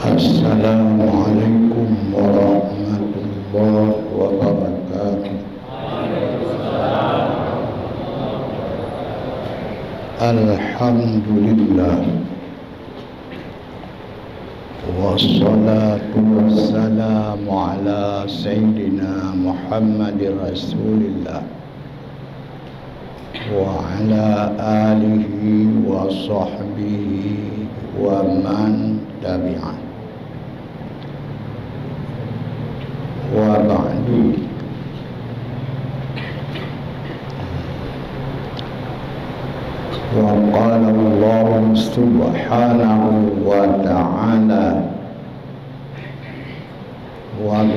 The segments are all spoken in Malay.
Assalamualaikum warahmatullahi wabarakatuh. Alhamdulillah, wassalatu wassalamu ala Sayyidina Muhammadir Rasulillah wa ala alihi wa sahbihi wa man tabi'ah. Wa ba'du. Wa qala Allah subhanahu wa ta'ala wa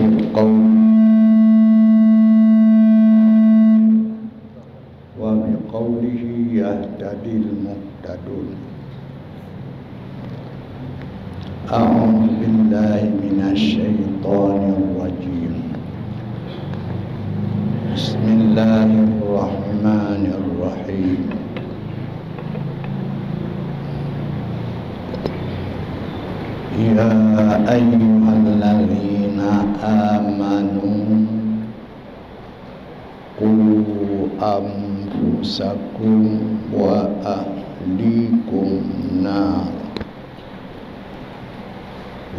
biqawlihi yahtadil muhtadun. A'udzu billahi minasy syaithanir rajim. Bismillahirrahmanirrahim. Ya ayyuhalladzina amanu qu anfusakum wa ahlikum nar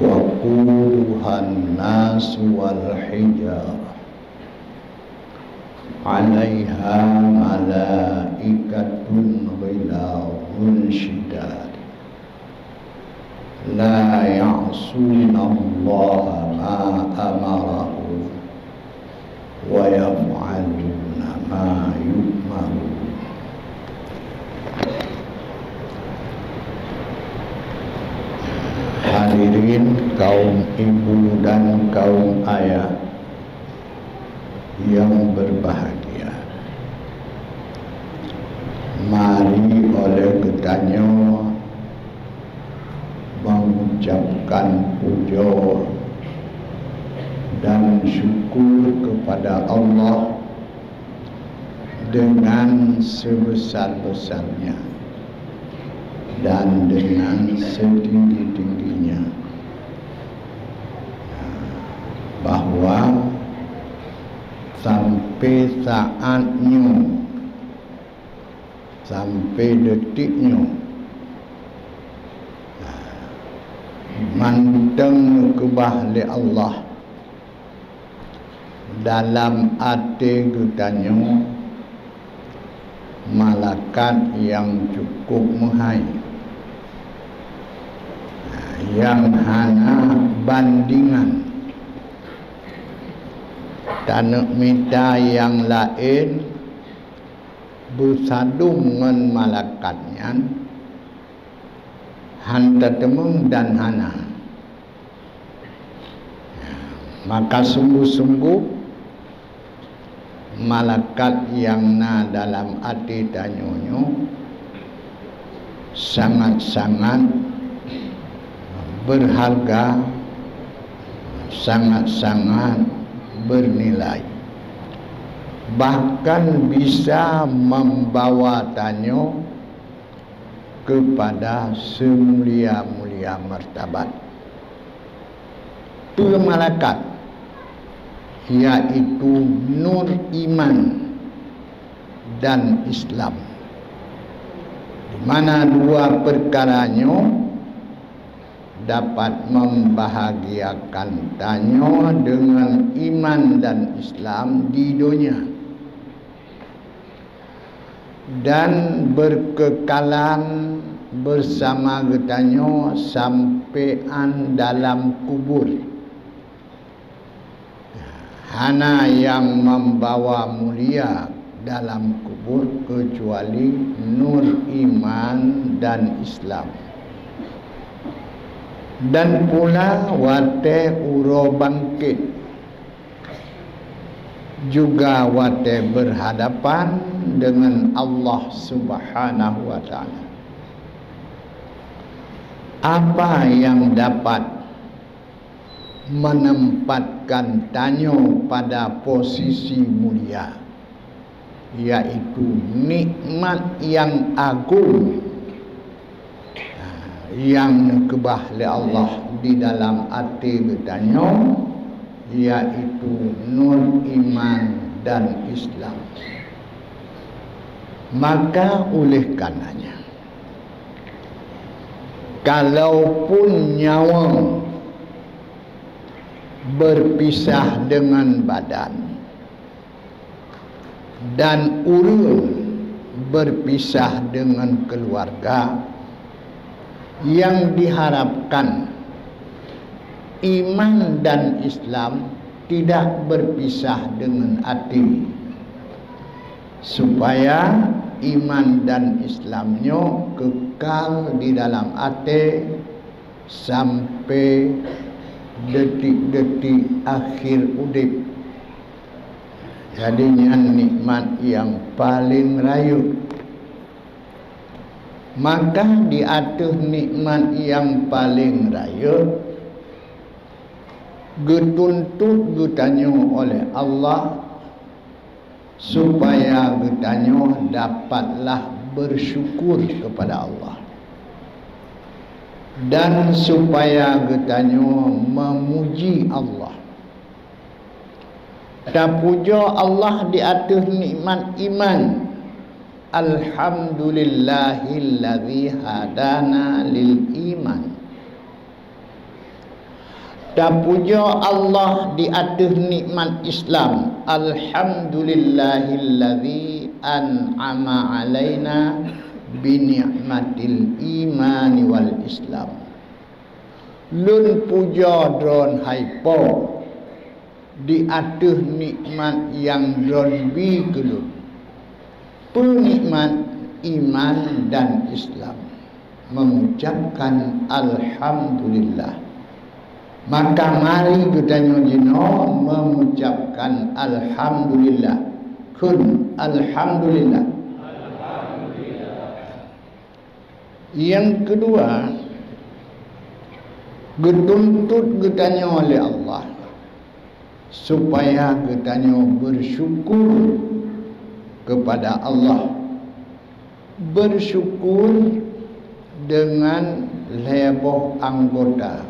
wa quduhan nas wal hijarah 'alaiha malaikatun ghilazun shidad la ya'suna Allah ma amarahu wa yaf'aluna ma yu'marun. Hadirin kaum ibu dan kaum ayah yang berbahagia, mari oleh ketannya mengucapkan puja dan syukur kepada Allah dengan sebesar-besarnya dan dengan setinggi-tingginya, bahwa sampai saatnya, sampai detiknya, manteng kebahli Allah dalam hati kitanya malaikat yang cukup mahal, yang hana bandingan, tanah minta yang lain bersadung dengan malaikatnya, hanta temung dan hana. Maka sungguh-sungguh malaikat yang na dalam hati tanyonyo sangat-sangat berharga, sangat-sangat bernilai, bahkan bisa membawa tanyo kepada semulia-mulia martabat. Itu malaikat, yaitu nur iman dan Islam, di mana dua perkaranya dapat membahagiakan tanyo dengan iman dan Islam di dunia dan berkekalan bersama getanyo sampean dalam kubur. Hana yang membawa mulia dalam kubur kecuali nur iman dan Islam. Dan pula wate uro bangkit, juga wate berhadapan dengan Allah Subhanahu wa ta'ala. Apa yang dapat menempatkan tanyo pada posisi mulia, yaitu nikmat yang agung yang kebah oleh Allah di dalam hati bertanya, iaitu nur iman dan Islam. Maka oleh karenanya, kalaupun nyawa berpisah dengan badan dan urun berpisah dengan keluarga, yang diharapkan iman dan Islam tidak berpisah dengan hati, supaya iman dan Islamnya kekal di dalam hati sampai detik-detik akhir udip. Jadinya nikmat yang paling rayu. Maka di atas nikmat yang paling raya, dituntut bertanya oleh Allah supaya bertanya dapatlah bersyukur kepada Allah, dan supaya bertanya memuji Allah. Dan puja Allah di atas nikmat iman. Alhamdulillahilladzi hadana lil iman. Dan puja Allah di atas nikmat Islam. Alhamdulillahilladzi an'ama alaina bi ni'matil imani wal Islam. Lun puja dron haipo di atas nikmat yang dron bi kelun, penikmat iman dan Islam, mengucapkan Alhamdulillah. Maka mari kita nyojino mengucapkan Alhamdulillah. Kun Alhamdulillah. Yang kedua, dituntut kitanya oleh Allah supaya kitanya bersyukur kepada Allah. Bersyukur dengan lebih anggota.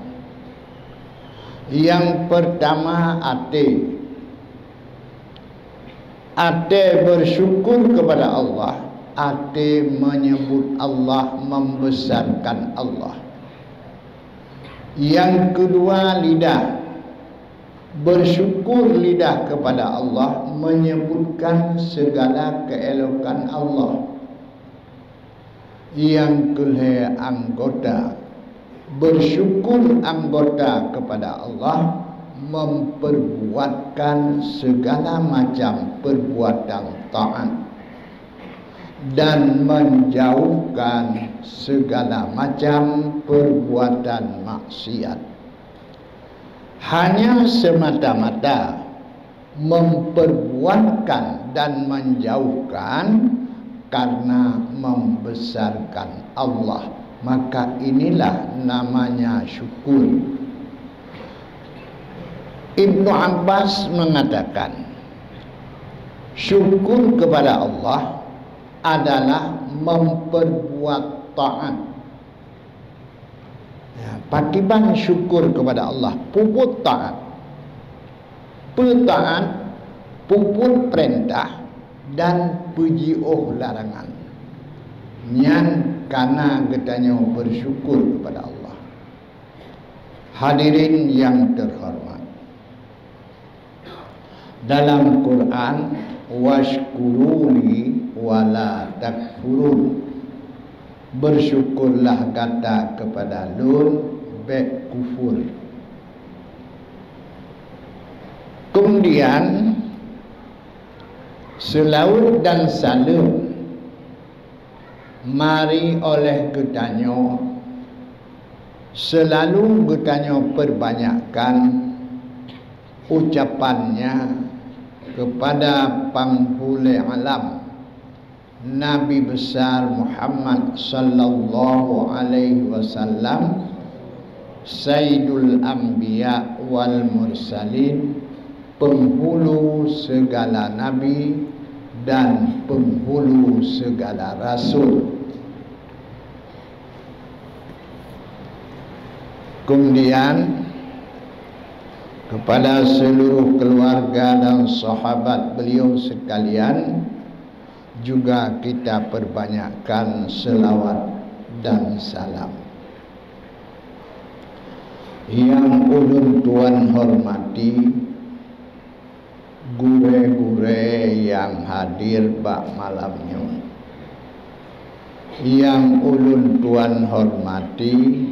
Yang pertama, hati. Hati bersyukur kepada Allah. Hati menyebut Allah, membesarkan Allah. Yang kedua, lidah. Bersyukur lidah kepada Allah, menyebutkan segala keelokan Allah. Yang kedua, anggota. Bersyukur anggota kepada Allah, memperbuatkan segala macam perbuatan taat dan menjauhkan segala macam perbuatan maksiat. Hanya semata-mata memperbuatkan dan menjauhkan karena membesarkan Allah. Maka inilah namanya syukur. Ibnu Abbas mengatakan, syukur kepada Allah adalah memperbuat taat. Ya, patiban syukur kepada Allah, puput taat. Petaat, puput perintah dan puji'oh larangan. Nyan karena katanya bersyukur kepada Allah. Hadirin yang terhormat, dalam Quran, washkuruni wala takfurun, bersyukurlah kata kepada lun, bek kufur. Kemudian selaut dan salam mari oleh getanya, selalu getanya perbanyakkan ucapannya kepada penghulu alam Nabi besar Muhammad sallallahu alaihi wasallam, Sayyidul Anbiya wal Mursalin, penghulu segala nabi dan penghulu segala rasul. Kemudian kepada seluruh keluarga dan sahabat beliau sekalian juga kita perbanyakkan selawat dan salam. Yang ulun tuan hormati, gure-gure yang hadir bak malamnya, yang ulun tuan hormati,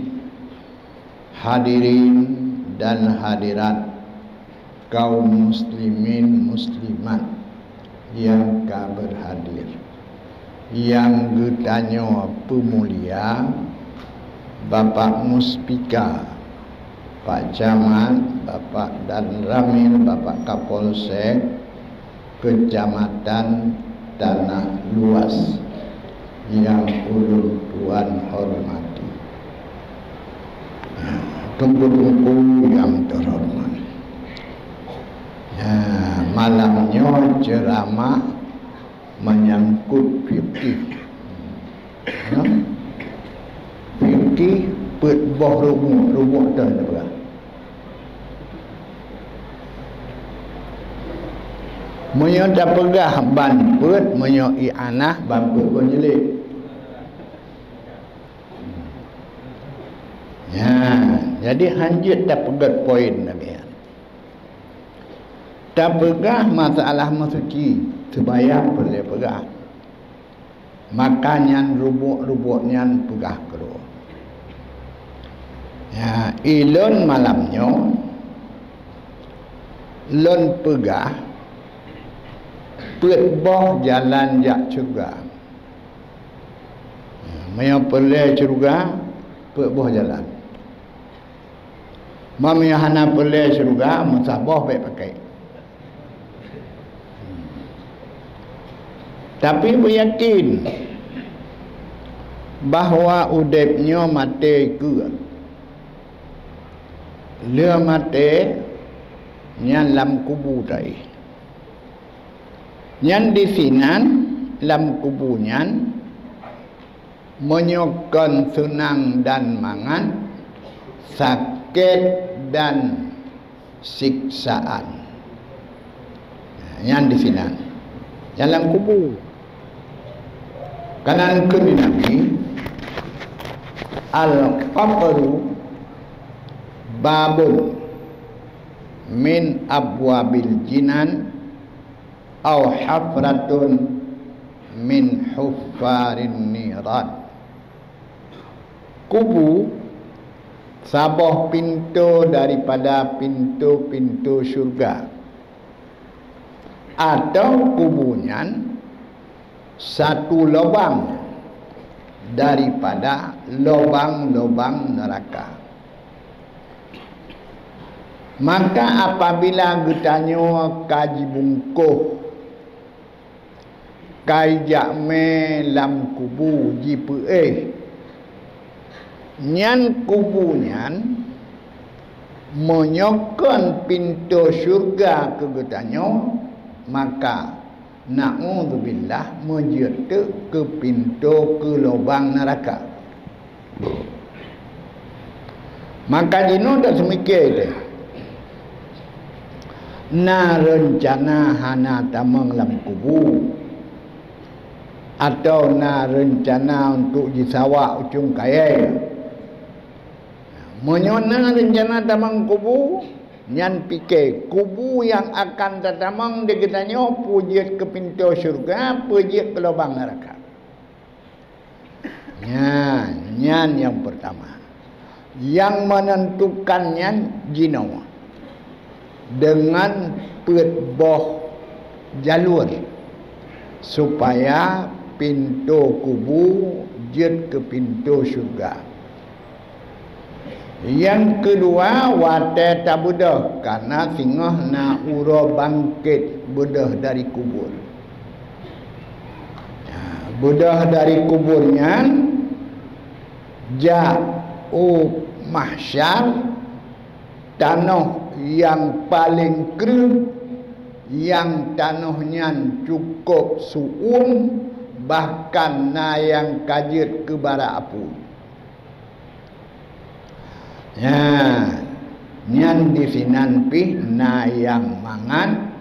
hadirin dan hadirat kaum muslimin muslimat yang berhadir, yang getanya pemulia Bapak Muspika, Pak Camat, Bapak Dan Ramil, Bapak Kapolsek Kecamatan Tanah Luas yang ulun tuan hormati, tunggu-tunggu yang terhormat. Malamnya ceramah menyangkut fikih. Fikih boh rubuk dah apa? Menyo tak pegah ban put, menyo i'anah ban put pun jelik. Jadi hanjut tak pegat poin lagi. Tak pegah masalah masuki sebayang boleh pegah. Makannya rubuk-rubuknya pegah keluar. Ilon malamnya lon pegah boh jalan jak juga. Maya perle juga boh jalan. Mami hana perle juga musabah baik pakai. Tapi beryakin bahawa udepnya mati ke. Dia mati nyan lam kubu tadi. Nyan di sinan lam kubu nyan menyokon senang dan mangan, sakit dan siksaan. Nyan di sinan dalam kubu. Kanan kiri Nabi al-qabru babun min abwabil jinan aw hafratun min huffarin niran. Kubu sabah pintu daripada pintu-pintu syurga, atau kubunya satu lubang daripada lubang-lubang neraka. Maka apabila getanyo kaji bungkuh kai jakme lam kubu jipe nyan kubu nyan menyokon pintu syurga ke getanyo, maka na'udzubillah menjetuk ke pintu ke lubang neraka. Maka dino tak semikir dia. Na rencana hana tamang lam kubu, atau na rencana untuk disawak ujung kaya. Menyona rencana tamang kubu, nyan fikir kubu yang akan tatamang dekatnya pujit ke pintu syurga, pujit ke lubang neraka. Nyan yang pertama. Yang menentukannya jino dengan boh jalur supaya pintu kubu jet ke pintu syurga. Yang kedua, wate tak budah, karena singoh na uro bangkit budah dari kubur. Budah dari kuburnya jauh mahsyar, tanah yang paling kering, yang tanahnya cukup suun, bahkan na yang kajit ke bara apu. Ya, nyan di sinan pi na yang mangan,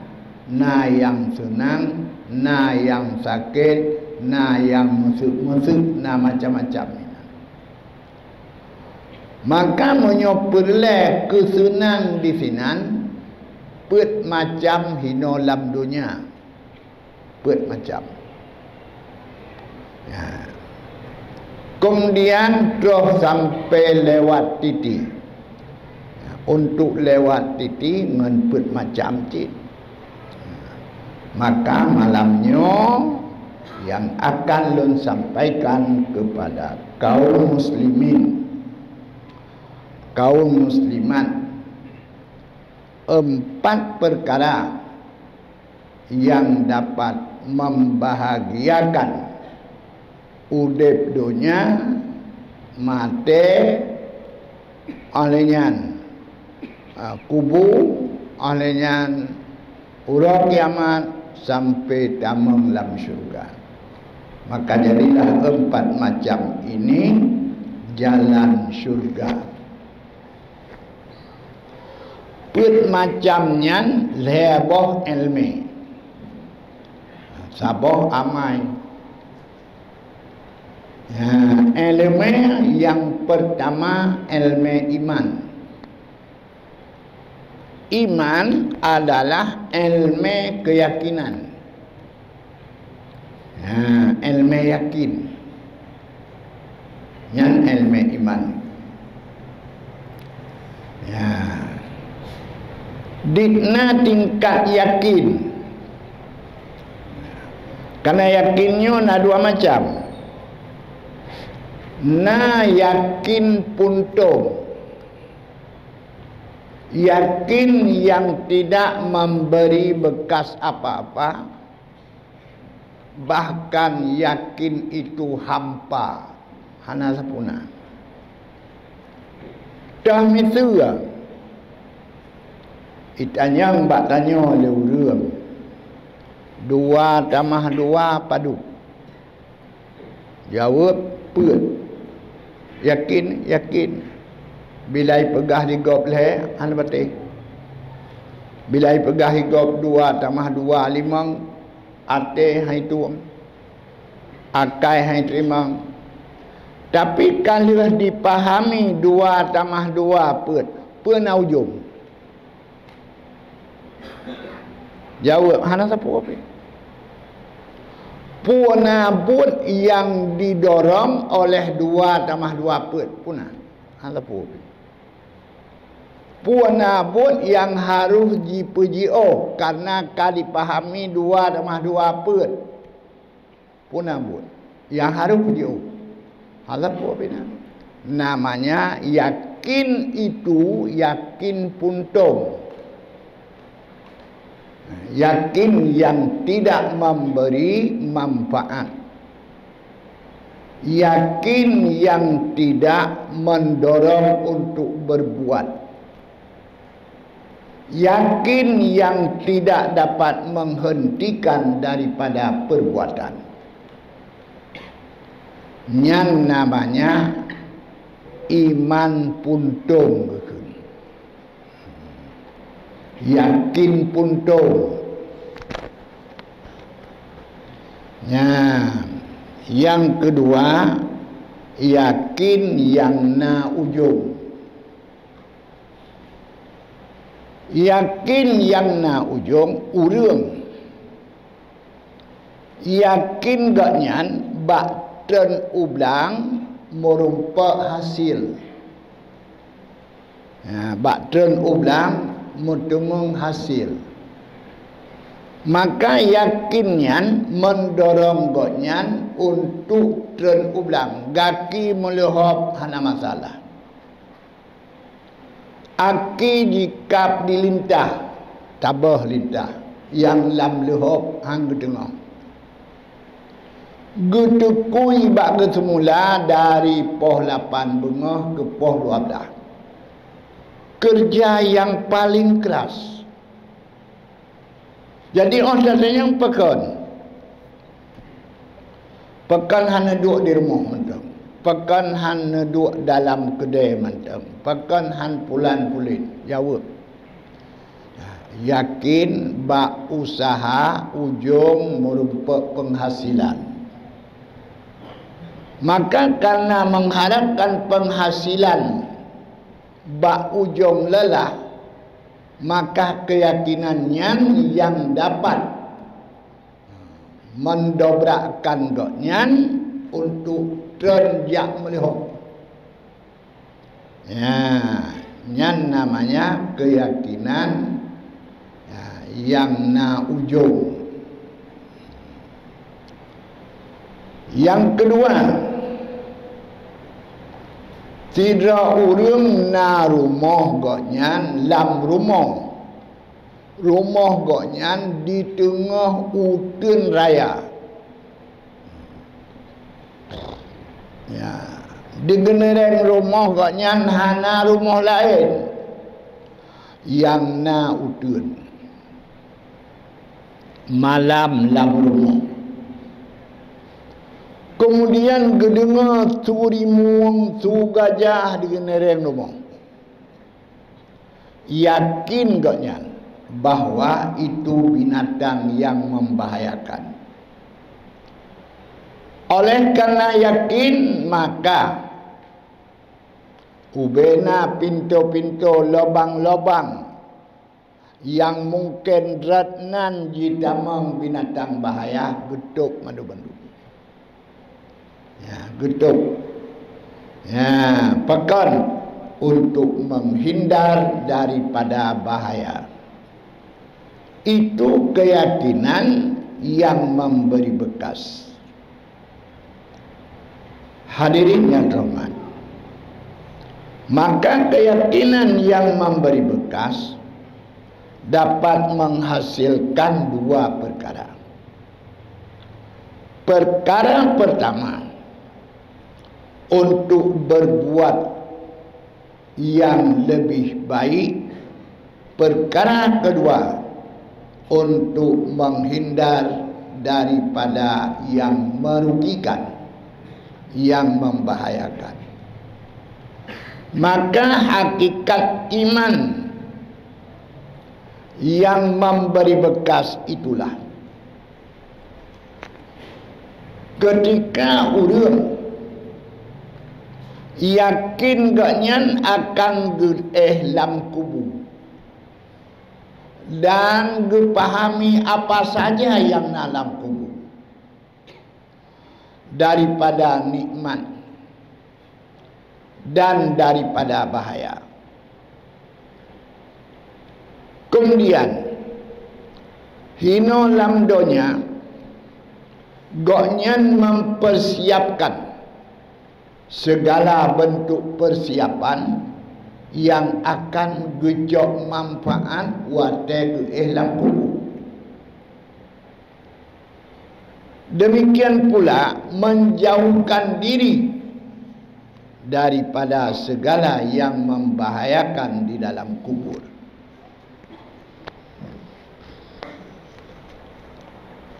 na yang senang, na yang sakit, na yang musuk-musuk, na macam-macam. Maka menyoperle kesenang di sinan pet macam hino lam dunia. Pet macam. Ya. Kemudian terus sampai lewat titi. Untuk lewat titi ngenput macam cik. Maka malamnya yang akan lun sampaikan kepada kaum muslimin, kaum muslimat, 4 perkara yang dapat membahagiakan udip dunia, mati olehnya kubur, olehnya urang kiamat sampai tamam dalam syurga. Maka jadilah 4 macam ini jalan syurga. Put macamnya leboh ilmi, saboh amai. Ya, ilmu yang pertama ilmu iman. Iman adalah ilmu keyakinan. Ya, ilmu yakin. Yang ilmu iman. Ya. Dikna tingkat yakin. Karena yakinnya ada 2 macam. Na yakin puntung, yakin yang tidak memberi bekas apa-apa, bahkan yakin itu hampa, hana sapuna. Dah mitua itanya mbak tanya leureum 2 tambah 2 padu. Jawab put. Yakin, yakin. Bila pegah di gop leh, han bati. Bila pegah di gop 2 tambah 2 5, ate hai tuam. Akai hai terima. Tapi kalau dipahami 2 tambah 2 put, puna ujung. Jawab hana sapu apa? Puna but yang didorong oleh 2 tambah 2 put puna. Hana sapu apa? Puna but yang harus dipuji'o karena kali dipahami 2 tambah 2 put. Puna but yang harus puji'o. Hana sapu apa? Namanya yakin itu yakin puntung. Yakin yang tidak memberi manfaat, yakin yang tidak mendorong untuk berbuat, yakin yang tidak dapat menghentikan daripada perbuatan. Yang namanya iman puntung. Yakin puntung. Ya, yang kedua yakin yang na ujung. Yakin yang na ujung urang. Yakin gaknyan bak ten ublang merumpa hasil. Ya, bak ten ublang mutemung hasil. Maka yakinnya mendorong goknya untuk tren ublang gaki melehop hana masalah. Aki jikap dilintah tabah lintah yang lam lehop hang tengah. Gutukui bak semula dari poh 8 bengah ke poh 12. Kerja yang paling keras. Jadi orang yang pekan hanya duduk di rumah mentang. Pekan han duduk dalam kedai mantem. Pekan han pulan pulin. Jawab. Yakin bak usaha ujung merupakan penghasilan. Maka karena mengharapkan penghasilan bak ujung lelah, maka keyakinannya yang dapat mendobrakkan goknyan untuk terjak melihat. Ya, nyan namanya keyakinan ya, yang na ujung. Yang kedua, tidak urang na rumah goknyan lam rumah. Rumah goknyan di tengah hutan raya. Ya, di genereng rumah goknyan hana rumah lain yang na hutan. Malam lam rumah. Kemudian gedengar suri muang, su gajah di genereng rumah. Yakin goknyan bahwa itu binatang yang membahayakan. Oleh karena yakin, maka ubena pintu-pintu lubang-lubang yang mungkin ratnan jitamang binatang bahaya getuk madu bandu. Ya, getuk. Ya, pekan untuk menghindar daripada bahaya. Itu keyakinan yang memberi bekas. Hadirin yang hormat, maka keyakinan yang memberi bekas dapat menghasilkan dua perkara. Perkara pertama, untuk berbuat yang lebih baik. Perkara kedua, untuk menghindar daripada yang merugikan, yang membahayakan. Maka hakikat iman yang memberi bekas itulah ketika urang yakin gaknyan akan lam kubur dan pahami apa saja yang dalam kubur daripada nikmat dan daripada bahaya. Kemudian hino lam donya goknyan mempersiapkan segala bentuk persiapan yang akan gejok manfaat wate ihlam kubur. Demikian pula menjauhkan diri daripada segala yang membahayakan di dalam kubur.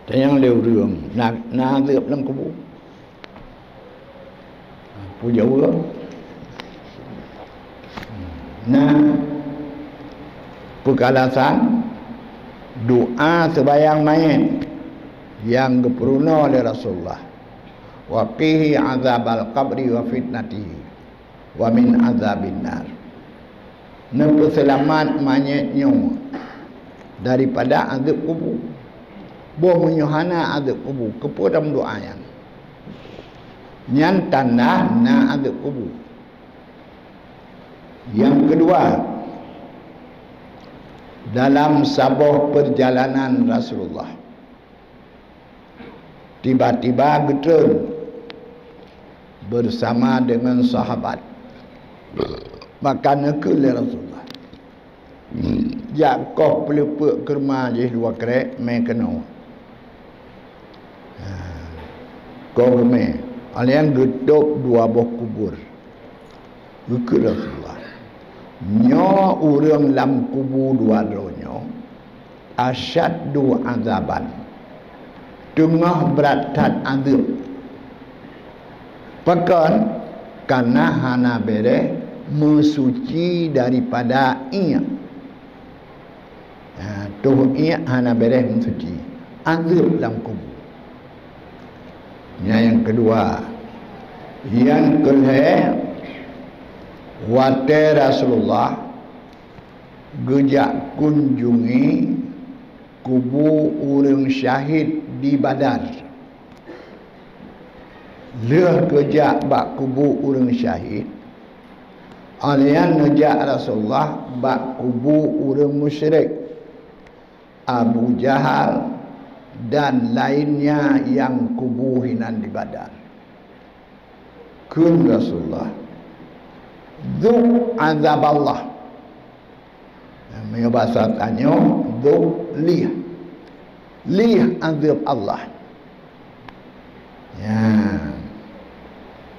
Dan yang lewat nak dalam kubur. Puja Allah. Nah, perkalasan doa sebayang mayat yang diperuna oleh Rasulullah. Wa qihi azabal qabri wa fitnatihi wa min azabin nar. Nampu selamat mayatnya daripada azab kubur. Bo menyuhana azab kubur kepada doa yang nyan tanda na azab kubur. Yang kedua, dalam sebuah perjalanan Rasulullah tiba-tiba getun bersama dengan sahabat, maka nekul Rasulullah Jakob pelepuk kerma je dua kerek main kena kau main alian getuk dua buah kubur nekul Rasulullah nyo urang lam kubur dua dronyo asyaddu azaban tengah beratat azab Pekan karena hana bereh mensuci daripada ia. Tuh ia hana bereh mensuci. Azab dalam kubur. Yang kedua. Yang kedua, wate Rasulullah gejak kunjungi kubur orang syahid di Badar. Leh gejak bak kubur orang syahid. Alian ngejak Rasulullah bak kubur orang musyrik, Abu Jahal dan lainnya yang kubuhinan di Badar. Kun Rasulullah Dzuk azab Allah. Namanya bahasa tanya Dzuk lih. Lih azab Allah. Ya.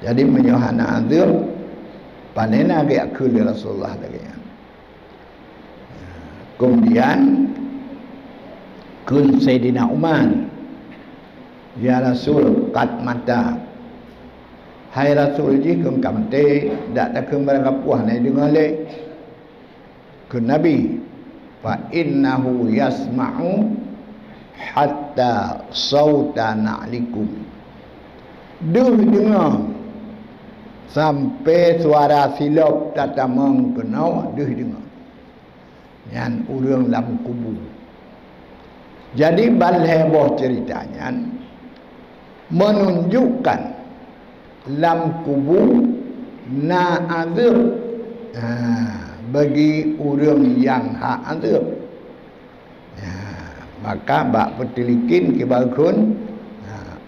Jadi menyohana azab panena agak kul Rasulullah lagi. Kemudian kun Sayyidina Umar. Ya Rasul kat mata. Hai Rasul ji kum kamte dak tak kum barang kapuah nai dengar le. Ke Nabi fa innahu yasma'u hatta sauta na'likum. Dengar sampai suara silap tatamang kenau dengar. Yang urang dalam kubur. Jadi balheboh ceritanya menunjukkan dalam kubur na azab bagi orang yang hak azab. Maka bak petilikin kibakun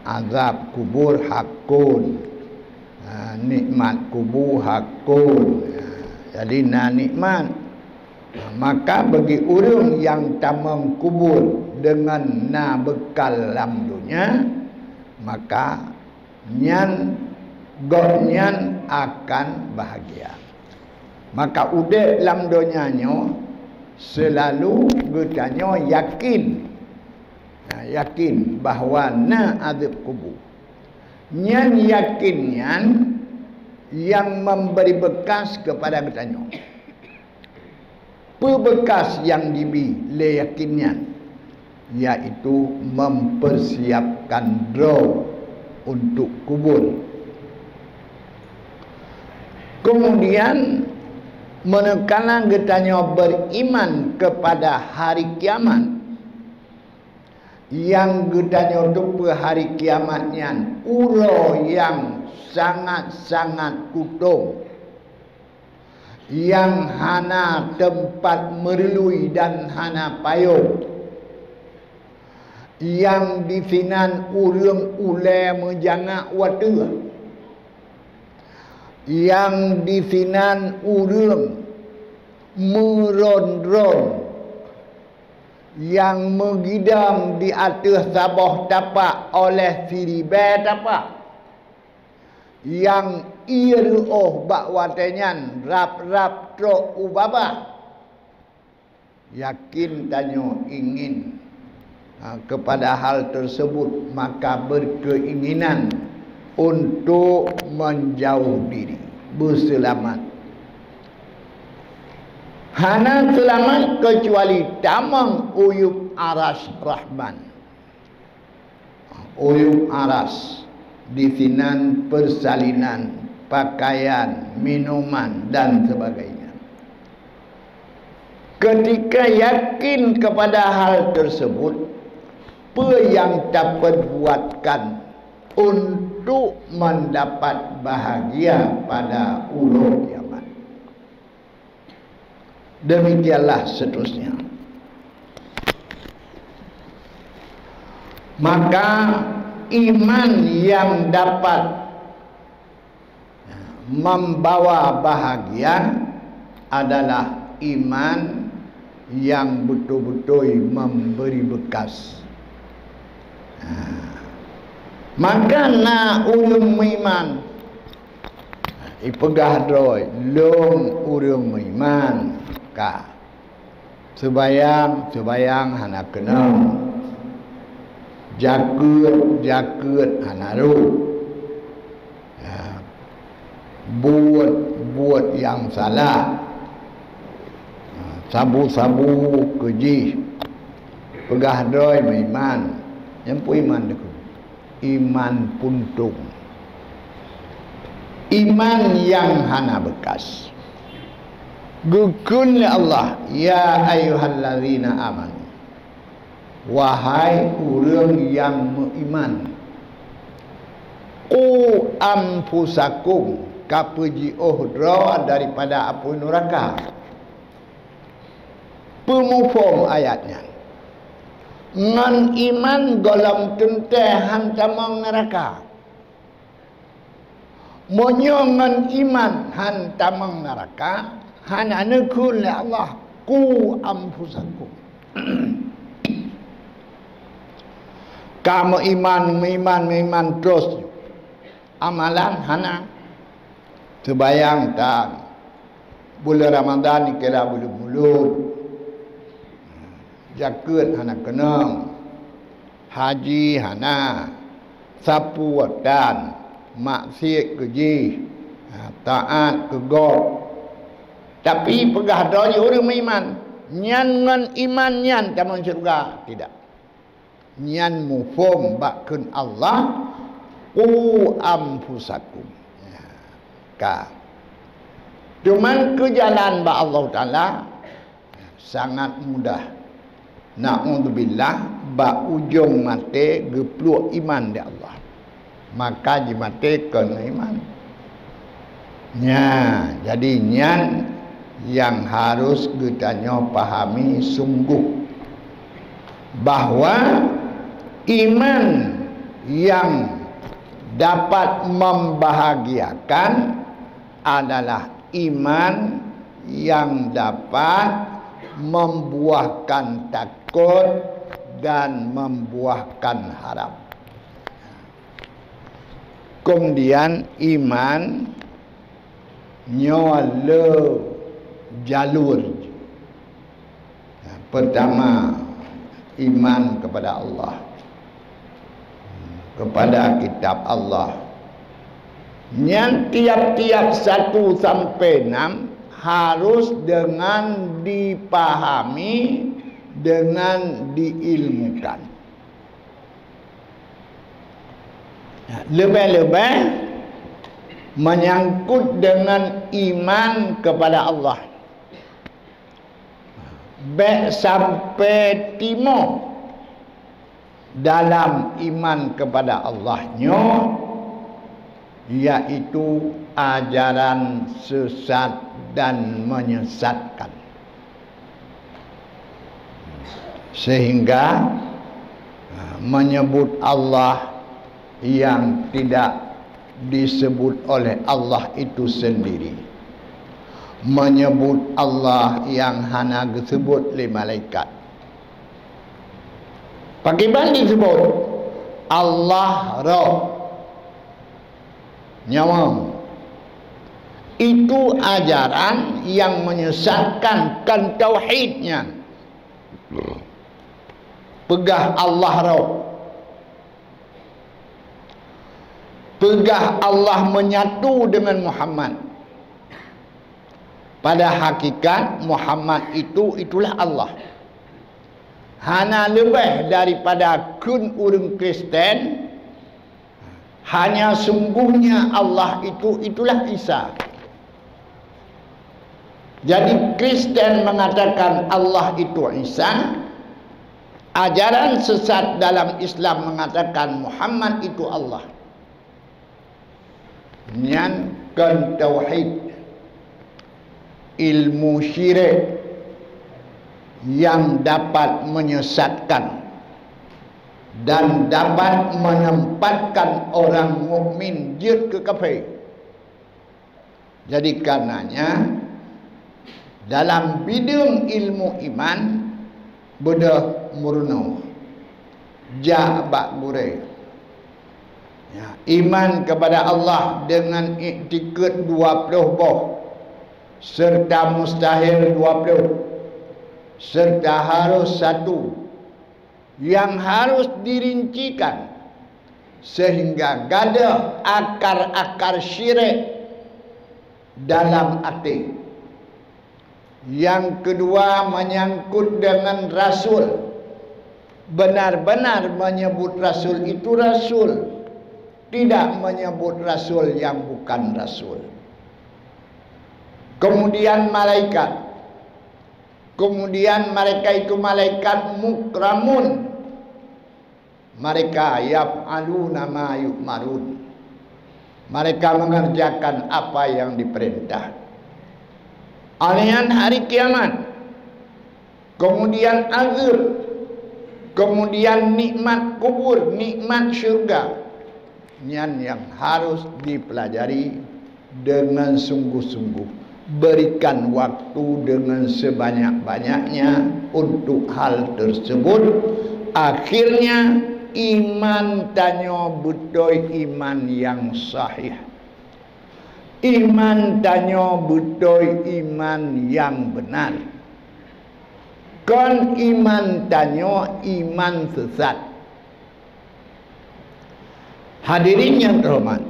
azab kubur hakun, nikmat kubur hakun. Jadi na nikmat. Maka bagi orang yang tamam kubur dengan na bekal dalam dunia, maka nyan godnyan akan bahagia. Maka udek dalam dunianya selalu bertanya yakin, yakin bahawa na azab kubur. Nyan yakin nyan yang memberi bekas kepada bertanya. Bekas yang dibi le yakinnya yaitu mempersiapkan draw untuk kubur. Kemudian manakala getanya beriman kepada hari kiamat, yang getanya untuk hari kiamatnya uro yang sangat-sangat kutung, yang hana tempat merelui dan hana payung, yang di sinan urang ule menjangak watu, yang di sinan urang meron-ron, yang menggidam di atas sabah tapak oleh siribe tapak, yang iruh bak watenyan rap-rap trok ubabah. Yakin tanya ingin kepada hal tersebut, maka berkeinginan untuk menjauh diri, berselamat. Hana selamat kecuali tamang uyub aras Rahman. Uyub aras di sinan persalinan, pakaian, minuman dan sebagainya. Ketika yakin kepada hal tersebut, apa yang dapat buatkan untuk mendapat bahagia pada ulur kiamat. Demikianlah seterusnya. Maka iman yang dapat membawa bahagia adalah iman yang betul-betul memberi bekas. Maka na ulung iman ipegah droi long urung iman ka sebayang hana kenal, jakut hana ru, yang salah. Sabu-sabu keji pegah doi iman. Yang pun iman deku. Iman puntung. Iman yang hana bekas. Gukun Allah, ya ayyuhallazina amanu. Wahai orang yang beriman. Qu anfusakum kapuji uhdra daripada api neraka. Pemufong ayatnya. Ngan iman golong tenteh hantamang neraka. Monyon iman hantamang neraka. Hana nekun le Allah. Qu anfusakum. Kamu iman terus. Amalan hana. Terbayang tak? Bulan Ramadan ni kira bulan mulut. Zakat hana kenang. Haji hana. Sapu wadan. Maksiat keji. Taat kegok. Tapi pegah doi orang beriman. Nyan ngan iman nyan taman syurga. Tidak. Nyan mufum bakun Allah. Qu anfusakum. Ka. Cuman ke jalan ba Allah Taala sangat mudah. Na'udzubillah ba ujung mate gepluk iman di Allah. Maka ji mate kena iman. Nya, jadi nyan yang harus kita pahami sungguh bahwa iman yang dapat membahagiakan adalah iman yang dapat membuahkan takut dan membuahkan harap. Kemudian iman nyole jalur. Pertama, iman kepada Allah, kepada kitab Allah. Yang tiap-tiap 1 sampai 6 harus dengan dipahami, dengan diilmukan. Lebih-lebih menyangkut dengan iman kepada Allah. Baik sampai timur dalam iman kepada Allahnya, yaitu ajaran sesat dan menyesatkan. Sehingga menyebut Allah yang tidak disebut oleh Allah itu sendiri, menyebut Allah yang hanya disebut oleh malaikat. Bagaimana disebut Allah Roh nyawa? Itu ajaran yang menyesatkan kan tauhidnya. Pegah Allah Roh, pegah Allah menyatu dengan Muhammad. Pada hakikat Muhammad itulah Allah. Hanya lebih daripada kun orang Kristen, hanya sungguhnya Allah itulah Isa. Jadi Kristen mengatakan Allah itu Isa, ajaran sesat dalam Islam mengatakan Muhammad itu Allah. Nyan kan tauhid, ilmu syirik yang dapat menyesatkan dan dapat menempatkan orang mukmin jid ke kafir. Jadi karenanya dalam bidang ilmu iman beda murno jabak gure. Ya, iman kepada Allah dengan iktikad 20 boh serta mustahil 20 serta harus 1 yang harus dirincikan sehingga gadah akar-akar syirik dalam hati. Yang kedua menyangkut dengan Rasul. Benar-benar menyebut Rasul itu Rasul, tidak menyebut Rasul yang bukan Rasul. Kemudian malaikat. Kemudian mereka itu malaikat mukramun. Mereka yaf'aluna ma yu'marun. Mereka mengerjakan apa yang diperintah. Alian hari kiamat. Kemudian azab. Kemudian nikmat kubur, nikmat syurga. Yang harus dipelajari dengan sungguh-sungguh. Berikan waktu dengan sebanyak-banyaknya untuk hal tersebut. Akhirnya iman tanyo betul iman yang sahih. Iman tanyo betul iman yang benar. Kon iman tanyo iman sesat. Hadirin yang terhormat,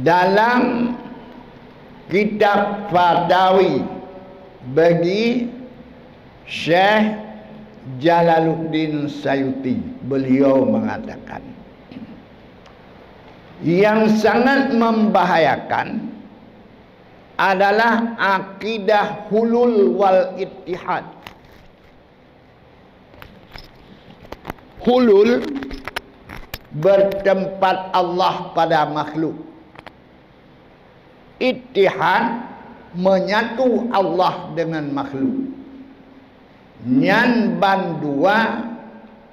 dalam kitab Fatawi bagi Syekh Jalaluddin Sayuti, beliau mengatakan yang sangat membahayakan adalah akidah hulul wal ittihad. Hulul bertempat Allah pada makhluk. Ittihad menyatu Allah dengan makhluk. Nyan bandua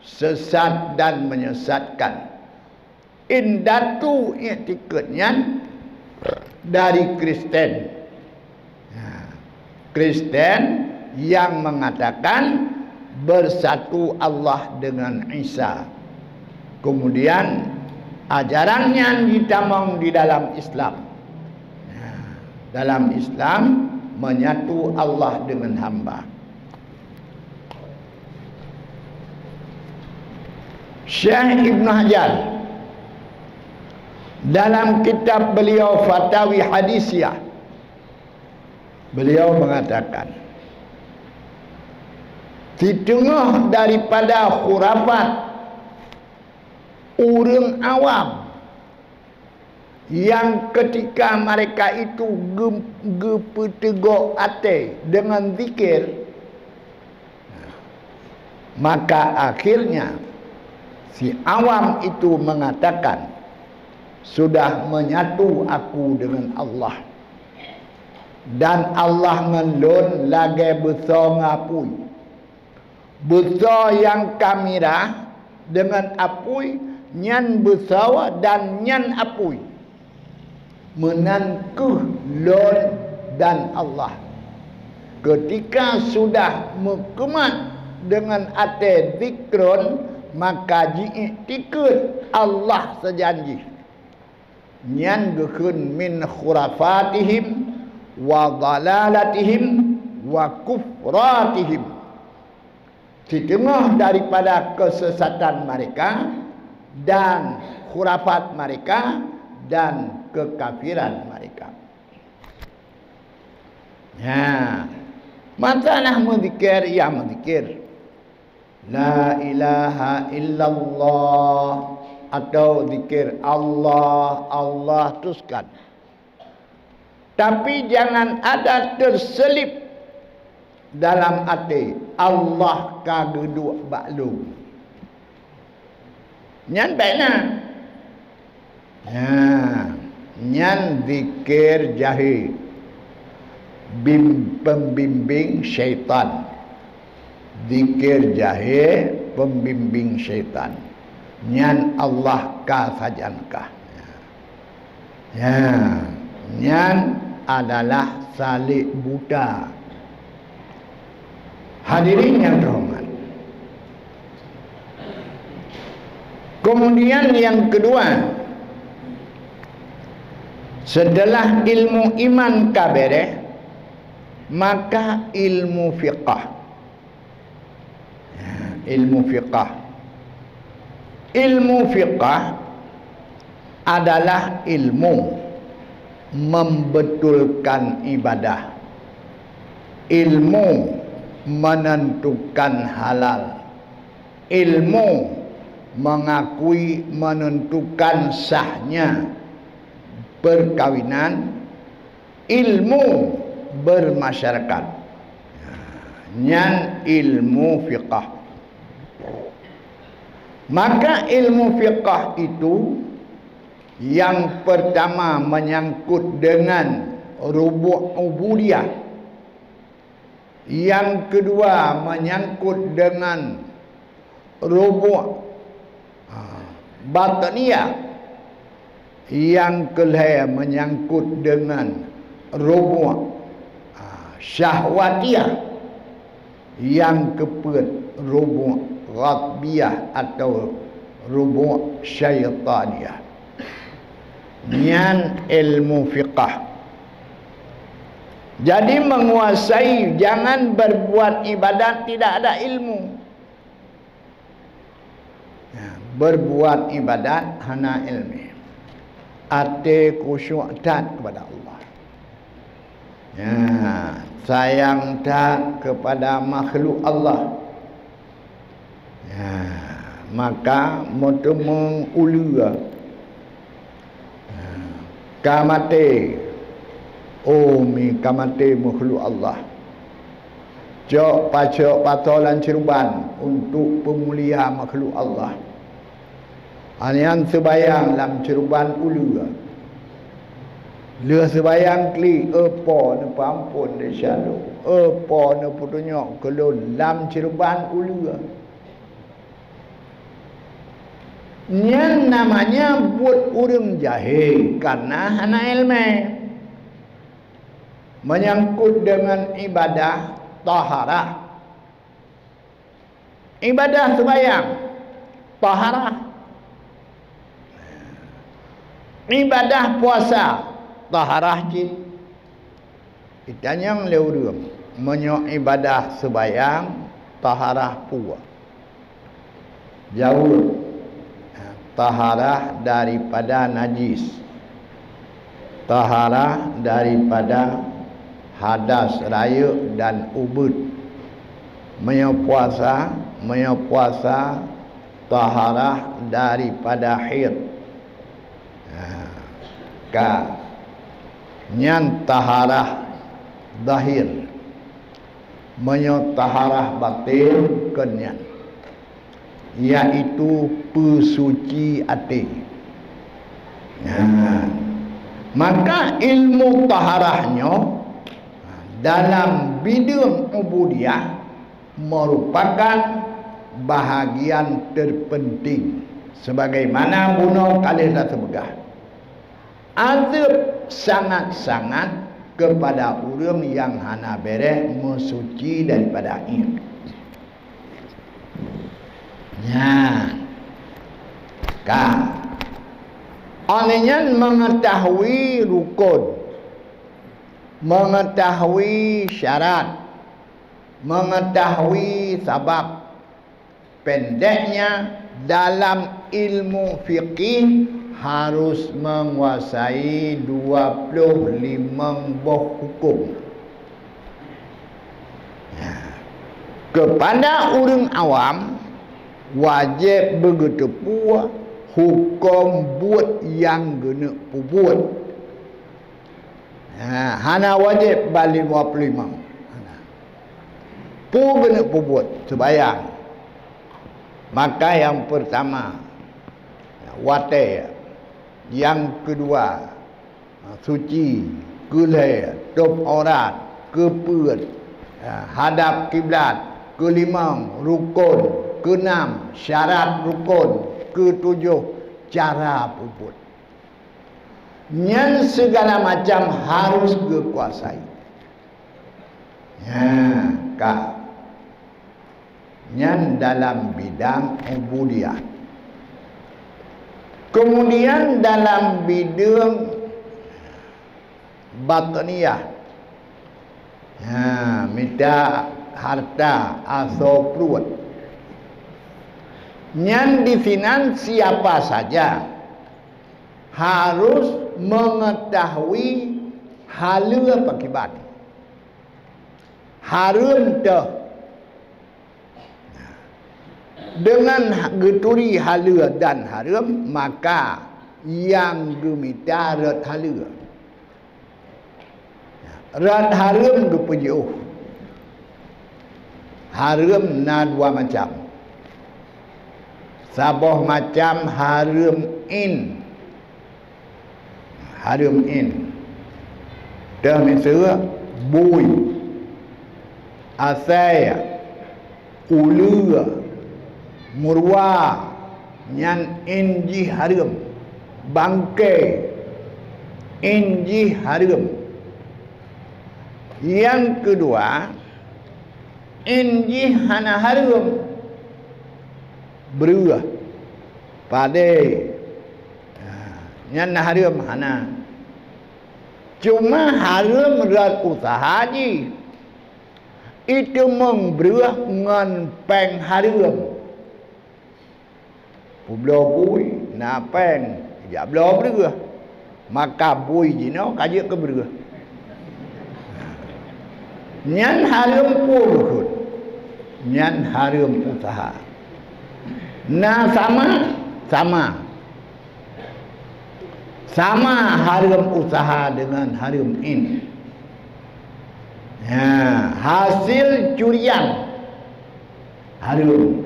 sesat dan menyesatkan. Indatu i'tikadnya dari Kristen. Kristen yang mengatakan bersatu Allah dengan Isa. Kemudian ajarannya ditamong di dalam Islam. Dalam Islam menyatu Allah dengan hamba. Syekh Ibn Hajar dalam kitab beliau Fatawi Hadisiyah, beliau mengatakan di tengah daripada khurafat orang awam yang ketika mereka itu gepetegok ate dengan zikir, maka akhirnya si awam itu mengatakan sudah menyatu aku dengan Allah, dan Allah ngelun lagi besar ngapui. Besar yang kamera dengan apui, nyan besar dan nyan apui. Menangkuh lon dan Allah. Ketika sudah mukmat dengan ate zikron, maka ji'tikad Allah sejanji. Nyan gekun min khurafatihim wa dhalalatihim wa kufratihim. Di tengah daripada kesesatan mereka dan khurafat mereka dan kekafiran mereka. Ya, masalah menzikir, ya menzikir la ilaha illallah atau zikir Allah, Allah teruskan. Tapi jangan ada terselip dalam hati Allah kageduk baklu. Nyan baiklah. Ya, nyan zikir jahil. Pembimbing syaitan. Zikir jahil pembimbing syaitan. Nyan Allah ka sajankah. Ya, nyan adalah salik buta. Hadirin yang terhormat. Kemudian yang kedua, setelah ilmu iman kabere, maka ilmu fiqah. Ilmu fiqah. Ilmu fiqah adalah ilmu membetulkan ibadah. Ilmu menentukan halal. Ilmu mengakui menentukan sahnya perkawinan. Ilmu bermasyarakat. Nyan ilmu fiqah. Maka ilmu fiqah itu yang pertama menyangkut dengan rubu' ubudiyah. Yang kedua menyangkut dengan rubu' batiniyah. Yang kelima menyangkut dengan rubu' syahwatiyah. Yang keempat rubu' ghadbiyah atau rubu' syaitaniyah. Nian ilmu fiqah. Jadi menguasai, jangan berbuat ibadat tidak ada ilmu. Berbuat ibadat hana ilmi. Ate khusyuk tak kepada Allah. Sayang tak kepada makhluk Allah. Maka moto mengulu kamate mi kamate makhluk Allah. Jok pacok patolan ceruban untuk pemulia makhluk Allah. Anian sebayang dalam ceruban ulu. Leh sebayang kli apa ne pampun de syalu. Apa ne putunyok kelon dalam ceruban ulu. Yang namanya buat orang jahil karena hana ilmu. Menyangkut dengan ibadah taharah. Ibadah sembahyang taharah. Ibadah puasa taharah jin. Itanyang leureum menyok ibadah sembahyang taharah puasa. Jauh taharah daripada najis, taharah daripada hadas raya dan ubud. Menyopuasa taharah daripada haid. Nyan taharah zahir. Taharah batin kenyan, iaitu pesuci hati. Maka ilmu taharahnya dalam bidang ubudiyah merupakan bahagian terpenting. Sebagaimana bunuh kali dah sebegah, azab sangat-sangat kepada orang yang hana bereh mensuci daripada ini. Olehnya mengetahui rukun, mengetahui syarat, mengetahui sebab. Pendeknya dalam ilmu fikih harus menguasai 25 buah hukum. Kepada orang awam wajib begitu pula hukum buat yang kena buat. Hana wajib balik 25. Pu kena buat sebayang. Maka yang pertama wate, yang kedua suci, kelih, top aurat, keput, hadap kiblat, kelima rukun, keenam syarat rukun, ketujuh cara puput. Yang segala macam harus dikuasai. Yang dalam bidang ubudiyah. Kemudian dalam bidang batiniyah, minta harta atau perut. Yang di sinan siapa saja harus mengetahui hala pakibat. Harum dah. Dengan geturi hala dan harum, maka yang gemita rat hala. Rat harum gepejuh. Harum na dua macam. Sabah macam harum in. Harum in. Dah misalnya bui, asai, ulu, murwa, nyan inji harum, bangkai, inji harum. Yang kedua, inji hana harum, berua, padai, nyan harum hana. Cuma harum rat usaha ji. Itu memberah ngan peng harum. Publo bui na peng ja blo berah. Maka bui ji no kaje ke berah. Nyan harum purhut. Nyan harum usaha. Nah sama harum usaha dengan harum ini. Ya, hasil curian harum.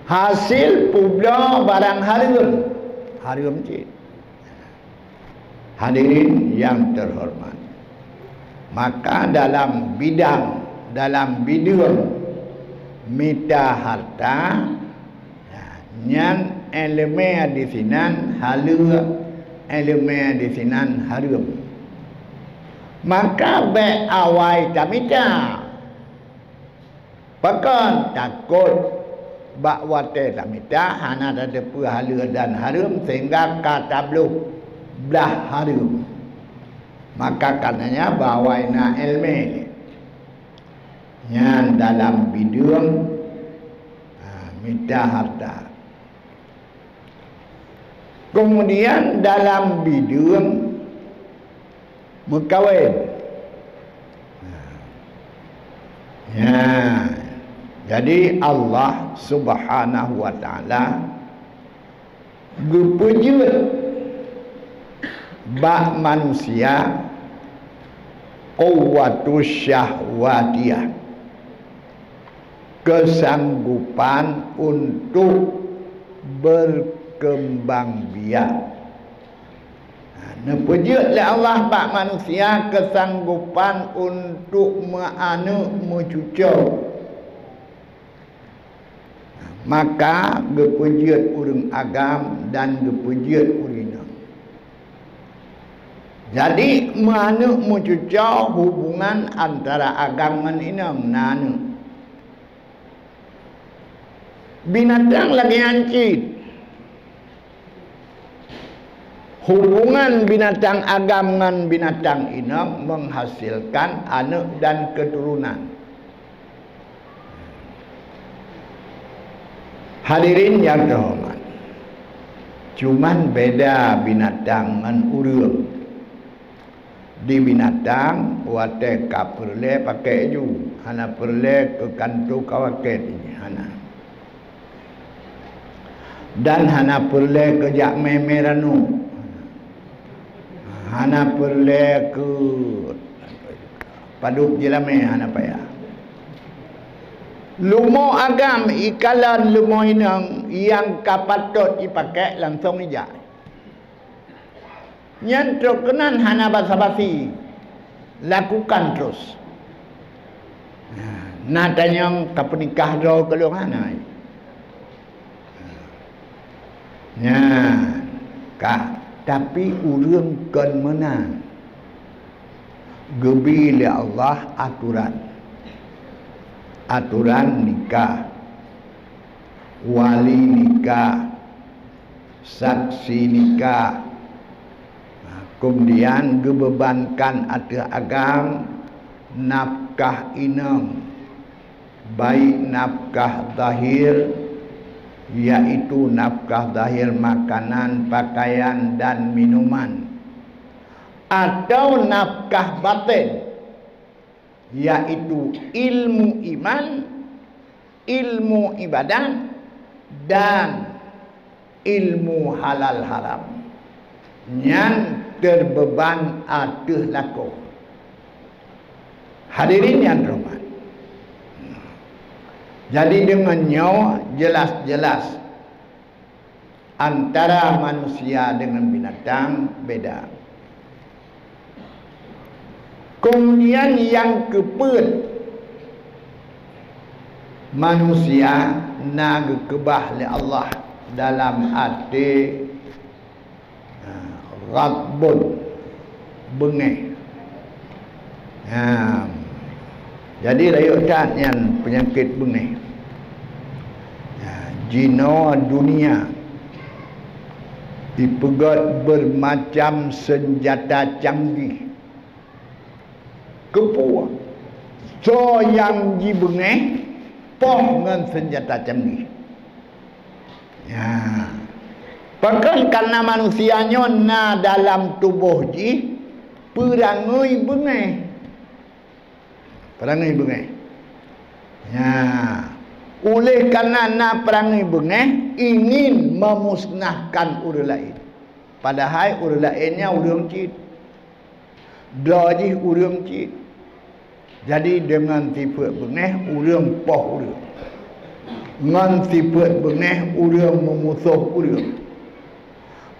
Hasil publo barang harum cik. Hadirin yang terhormat, maka dalam bidang mita harta, nyan elemen di sinan halu, elemen di sinan harum. Maka be awai tamita pakan takut bakwate tamita hana ada halu dan harum sehingga kata belum belah harum. Maka katanya bawaina elme yang dalam bidang mita harta. Kemudian dalam bidang mukawin. Ya, jadi Allah Subhanahu wa taala gepujut bak manusia quwwatus syahwatiyah, kesanggupan untuk berkembang biak. Nepejut oleh Allah bak manusia kesanggupan untuk mencucuk. Maka gepejut urang agam dan gepejut urina. Jadi mencucuk hubungan antara agam dan inam nanu. Binatang lagi ancit. Hubungan binatang agam dengan binatang inam menghasilkan anak dan keturunan. Hadirin yang terhormat, cuman beda binatang dengan urang. Di binatang wate ka perle pakai ju, hana perle ke kantu kawaket ini hana. Dan hana perle ke jak memeranu. Hana perle ke paduk jelame hana payah. Lumo agam ikalan lumo inang yang kapatut dipakai langsung ijak. Yang terkenan hana basa-basi, lakukan terus. Nah tanya kapenikah do kalau hana. Ya, kah. Tapi urang kan menang. Gebi oleh Allah aturan nikah, wali nikah, saksi nikah. Kemudian gebebankan atas agam nafkah inam, baik nafkah zahir yaitu nafkah zahir makanan, pakaian dan minuman, atau nafkah batin yaitu ilmu iman, ilmu ibadah dan ilmu halal haram yang terbeban atas laku. Hadirin yang terhormat, jadi dengannya jelas-jelas antara manusia dengan binatang beda. Kemudian yang keempat, manusia nak kebah oleh Allah dalam arti Rabbun bengih. Jadi layuk cat yang penyakit bengih. Jino dunia dipegat bermacam senjata canggih. Kepua so yang dibengih poh dengan senjata canggih. Bahkan karena manusianya na dalam tubuh ji perangai bengih. Perangai bengih. Oleh karena na perangai bengih ingin memusnahkan orang lain. Padahal orang lainnya orang cid. Dajih orang cid. Jadi dengan tipe bengih orang poh orang. Dengan tipe bengih orang memusuh orang.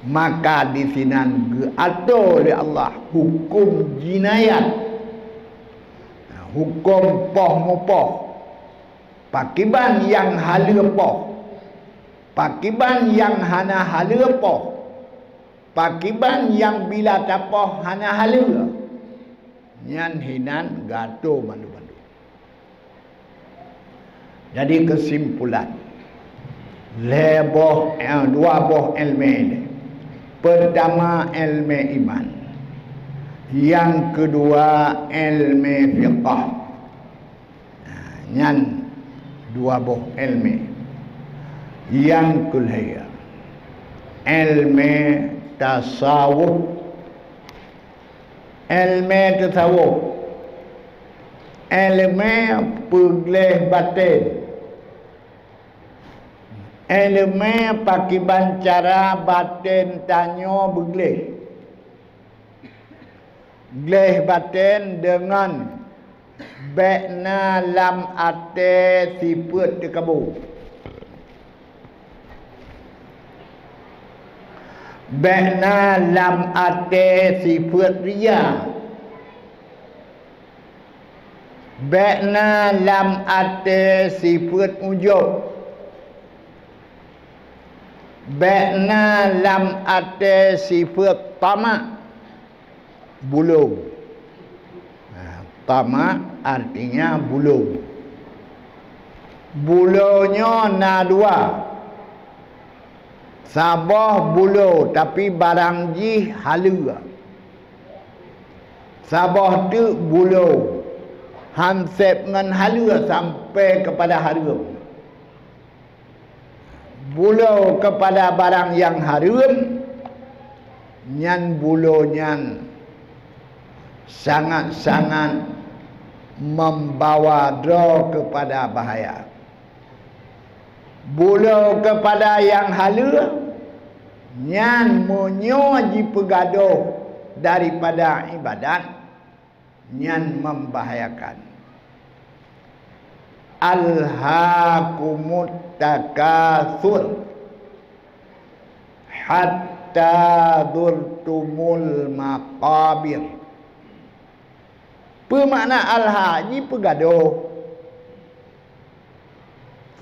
Maka di sini diatur oleh Allah hukum jinayat, hukum poh mopoh, pakiban yang hala poh, pakiban yang hana hala poh, pakiban yang bila tapoh hana hala, nyan hinan gato mandu-mandu. Jadi kesimpulan leboh dua boh ilmu ini. Pertama ilmu iman, yang kedua ilmu fiqh. Nyan dua buah ilmu. Yang kedua ilmu tasawuf. Ilmu tasawuf, ilmu pegelih batin, ilmu pakiban cara batin tanya begelih. Gelih batin dengan bekna lam ate sifat dikabur. Bekna lam ate sifat ria. Bekna lam ate sifat ujub. Bekna lam ate sifat tamak. Bulung. Tamak artinya bulung. Bulungnya na dua. Sabah bulu tapi barang ji halu. Sabah tu bulu. Hansep dengan halu sampai kepada harum. Bulu kepada barang yang harum, nyan bulu nyan sangat-sangat membawa dra kepada bahaya. Bulu kepada yang halu, nyan menyoji pegaduh daripada ibadat, nyan membahayakan. Alhaakumut takatsur hatta zurtumul maqabir. Bermakna al-haji pegaduh.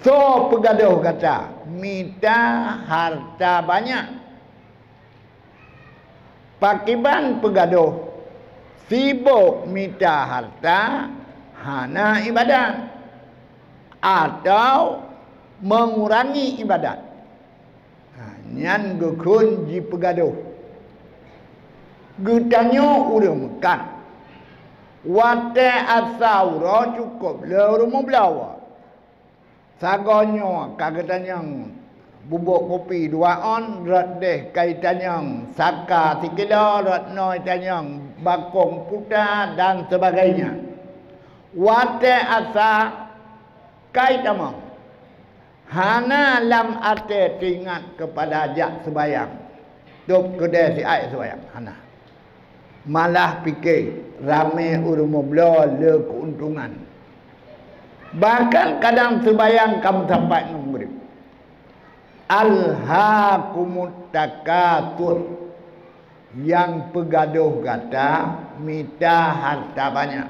So pegaduh kata minta harta banyak. Pakiban pegaduh sibuk minta harta hana ibadat atau mengurangi ibadat. Nyan gekun ji pegaduh. Getanyo urang mekan. Wate asaura cukup le rumah belawa. Sagonyo kagetan yang bubuk kopi 2 on, rot deh kai tanyang, saka 3 kilo, rot noi tanyang, bakong putar dan sebagainya. Wate asa kai tamang. Hana lam ate teringat kepada ajak sebayang. Duk kedai si ai sebayang. Hana. Malah fikir ramai urut bela le keuntungan. Bahkan kadang sebayang kamu sampai maghrib. Alhaakumut takatsur, yang pegaduh kata minta harta banyak.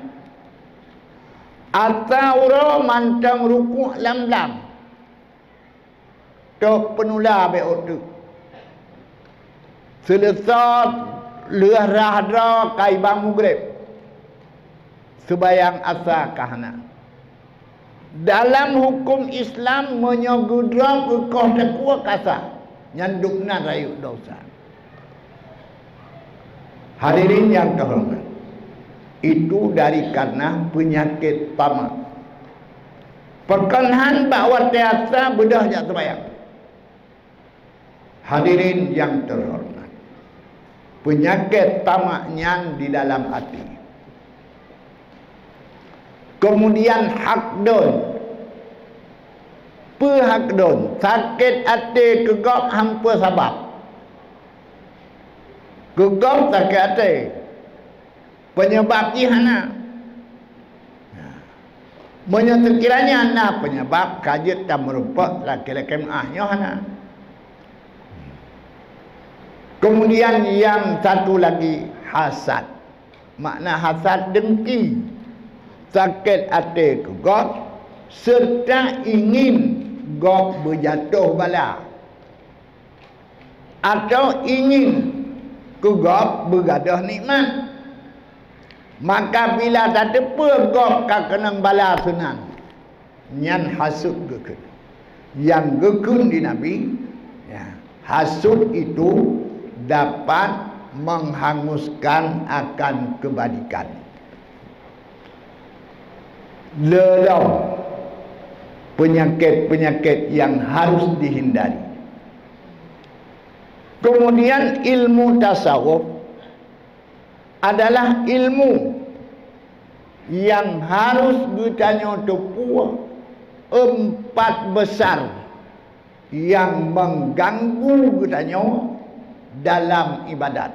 Atau mantang rukuk lam-lam. Tok penula be otu. Selesai leuh rahdra kai bang maghrib. Sebayang asa kahana. Dalam hukum Islam menyogudra ukoh takwa kasa nyandukna rayu dosa. Hadirin yang terhormat, itu dari karena penyakit tamak. Perkenhan bahawa tiasa bedah jak sebayang. Hadirin yang terhormat, penyakit tamaknya di dalam hati. Kemudian hakdon, pehakdon, sakit hati kegop hampa sabab. Kegop sakit hati, penyebab jihana. Menyesekiranya anda penyebab kajet tak merupakan laki-laki mahnya hana. Kemudian yang satu lagi hasad. Makna hasad dengki, sakit hati ke God, serta ingin God berjatuh bala, atau ingin ke God bergadah nikmat. Maka bila tak tepa God kenang bala sunan, nyan hasud gekun. Yang gekun di Nabi, ya, hasud itu dapat menghanguskan akan kebaikan. Lelau, penyakit-penyakit yang harus dihindari. Kemudian ilmu tasawuf adalah ilmu yang harus ditanya tepuk 4 besar yang mengganggu ditanya dalam ibadat.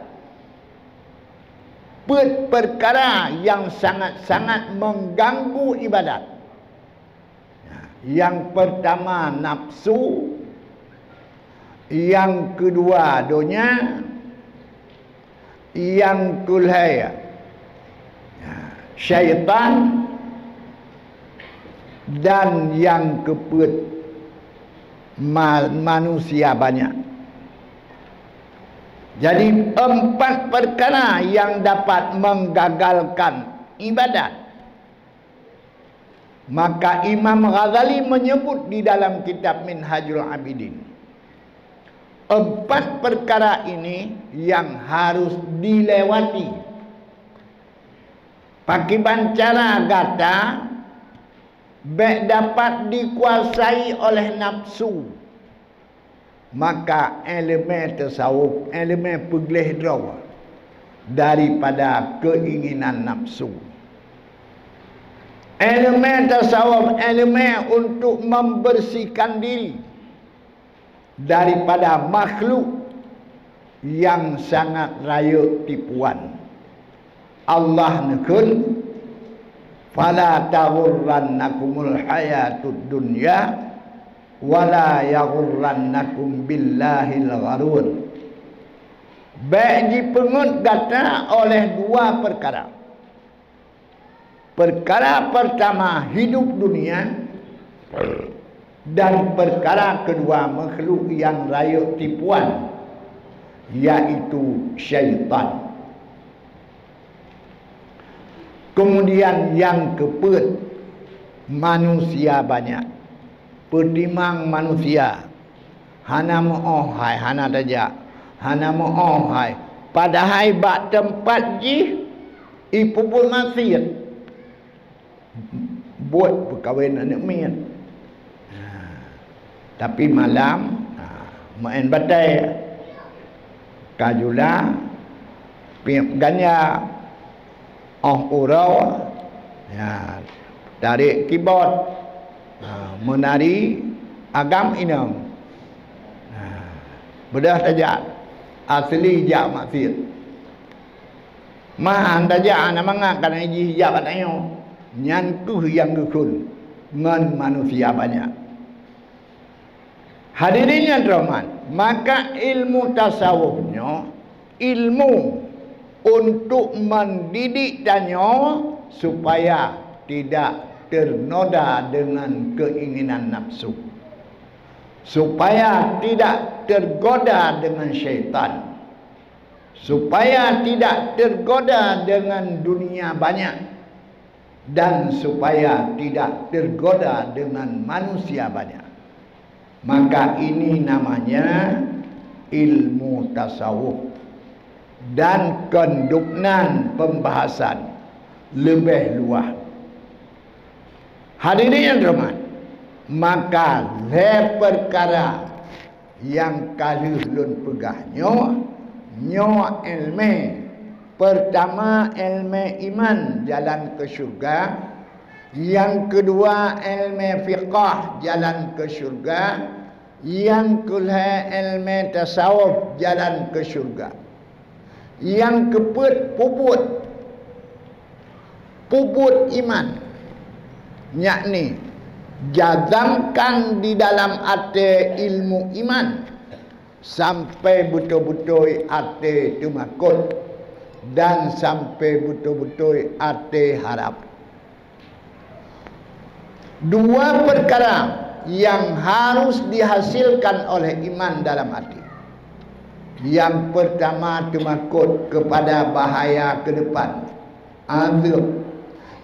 Perkara yang sangat-sangat mengganggu ibadat. Yang pertama nafsu, yang kedua dunia, yang kelima syaitan, dan yang keempat manusia banyak. Jadi 4 perkara yang dapat menggagalkan ibadat. Maka Imam Ghazali menyebut di dalam kitab Minhajul Abidin, 4 perkara ini yang harus dilewati. Pakai bancara kata baik dapat dikuasai oleh nafsu, maka elemen tasawuf, elemen pegelih draw daripada keinginan nafsu. Elemen tasawuf, elemen untuk membersihkan diri daripada makhluk yang sangat raya tipuan. Allah nekun, fala taghurrannakumul hayatud dunya wala yaghurrannakum billahil gharur. Baik dipengut kata oleh 2 perkara. Perkara pertama hidup dunia, dan perkara kedua makhluk yang raya tipuan, yaitu syaitan. Kemudian yang keempat, manusia banyak. Pertimang manusia, hana mo'oh hai, hana dajak, hana mo'oh hai, padahal bak tempat ji ipupul masyid buat perkahwin anak mian. Tapi malam main batai, kajula, piap ganya, urau, ya, tarik keyboard, menari agam inam, bedah tajak asli jak maksud mah tajak ana mangak kana hijab katanya nyanku yang gukun ngan manusia banyak. Hadirin yang terhormat, maka ilmu tasawufnya ilmu untuk mendidik tanya supaya tidak ternoda dengan keinginan nafsu, supaya tidak tergoda dengan syaitan, supaya tidak tergoda dengan dunia banyak, dan supaya tidak tergoda dengan manusia banyak. Maka ini namanya ilmu tasawuf, dan kenduknan pembahasan lebih luas. Hadirin yang terhormat, maka le perkara yang kaluh lun pegahnya nyo ilmu pertama ilmu iman jalan ke syurga, yang kedua ilmu fiqh jalan ke syurga, yang kedua ilmu tasawuf jalan ke syurga, yang keempat puput iman, yakni jazamkan di dalam hati ilmu iman sampai betul-betul hati temakut dan sampai betul-betul hati harap. Dua perkara yang harus dihasilkan oleh iman dalam hati. Yang pertama temakut kepada bahaya ke depan, azab.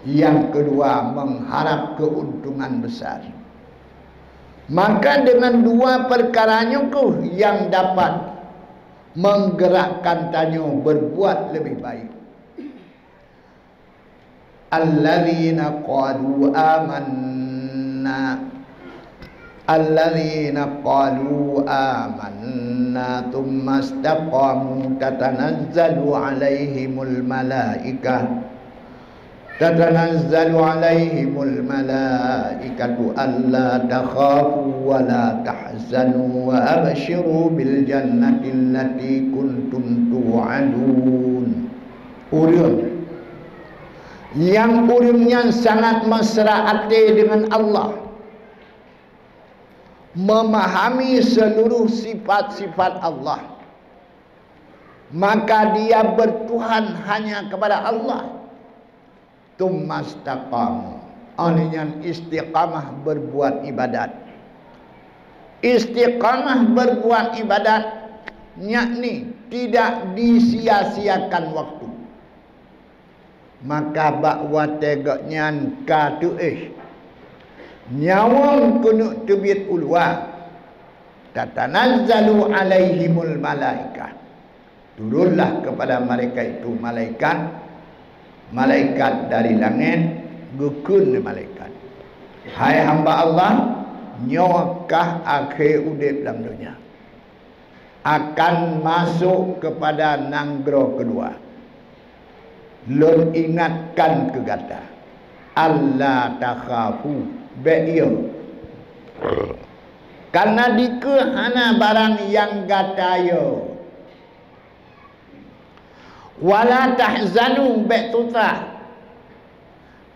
Yang kedua mengharap keuntungan besar. Maka dengan dua perkaranya ku yang dapat menggerakkan tanyo berbuat lebih baik. Alladzina qalu amanna thumma istaqamu tatanazzalu alaihimul malaikah alla takhafu wa la tahzanu wa abshiru bil jannati allati kuntum tu'adun. Urun yang urunnya sangat mesra hati dengan Allah, memahami seluruh sifat-sifat Allah, maka dia bertuhan hanya kepada Allah. Tumastaqam, artinya istiqamah berbuat ibadat. Istiqamah berbuat ibadat yakni tidak disia-siakan waktu. Maka bakwa tegaknya ka tuih nyawang kunuk tubit ulwa tatanazzalu alaihimul malaikah, turunlah kepada mereka itu malaikat dari langit, gukun malaikat. Hai hamba Allah, nyawakah akhir udip dalam dunia akan masuk kepada nanggro kedua. Lun ingatkan ke gata Allah takhafu be'il, karena dikehana barang yang gatayo, wala tahzanu be'tuta,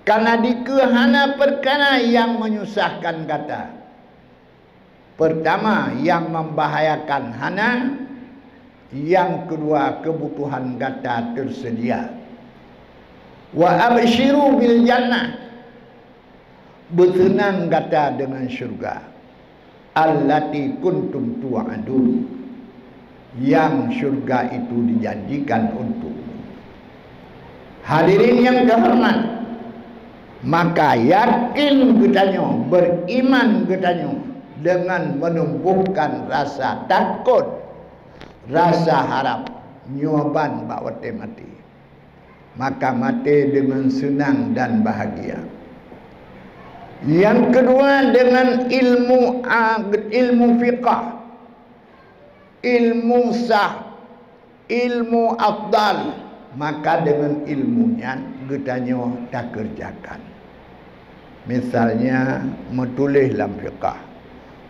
karena dikehana perkara yang menyusahkan kata. Pertama yang membahayakan hana, yang kedua kebutuhan kata tersedia. Wa abshiru bil jannah, bersenang kata dengan syurga, allati kuntum tu'adun, yang syurga itu dijanjikan untuk. Hadirin yang terhormat, maka yakin katanya, beriman katanya dengan menumbuhkan rasa takut, rasa harap, nyoban bawate mati. Maka mati dengan senang dan bahagia. Yang kedua dengan ilmu fiqh, ilmu sah, ilmu afdal, maka dengan ilmunya getanya tak kerjakan. Misalnya menulis dalam fiqah,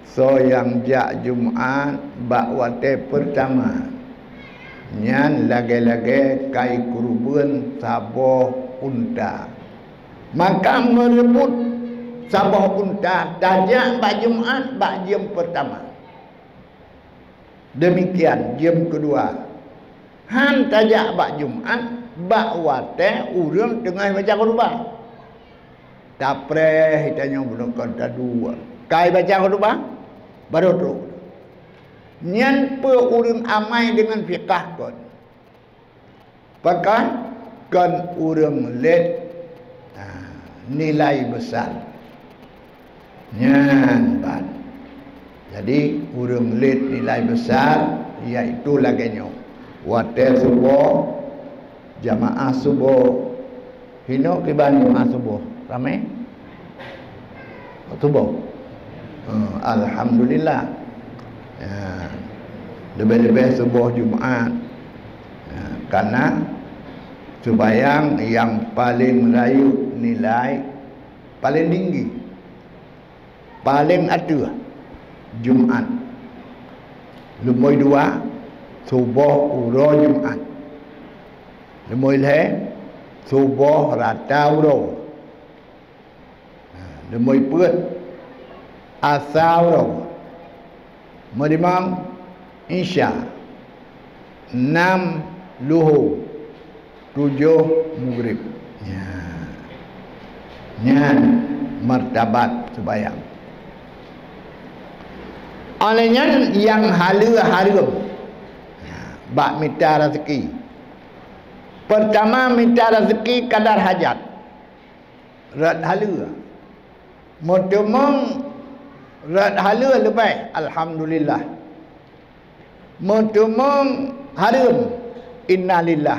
so yang jak Jumaat bak waktu pertama nyan lagi-lagi kai kurban sabah unta, maka merebut sabah unta tajak bak Jumaat bak jam pertama. Demikian jam kedua han tajak bak Jumaat bak waktu urang tengah baca khutbah. Tak preh hitanya belum kata dua. Kai baca khutbah baru tu. Nyan pe urang amai dengan fiqah kon. Pakai kan urang let nilai besar. Nyan ban. Jadi urang let nilai besar iaitu laganya. Waktu subuh jamaah subuh. Hino kiban jamaah subuh. Ramai? Subuh. Alhamdulillah. Lebih-lebih subuh Jumaat. Karena sembahyang yang paling merayu nilai paling tinggi, paling ada Jumaat. Lumoi dua subuh uro Jumaat. Lumoi le subuh rata uro. Lumoi put asal uro. Merimang Isya 6 luhur 7 maghrib. Nyan martabat sembahyang. Olehnya yang haram bak minta rezeki. Pertama minta rezeki kadar hajat. Rat hala. Mutumong rat hala lebih alhamdulillah. Mutumong haram innalillah.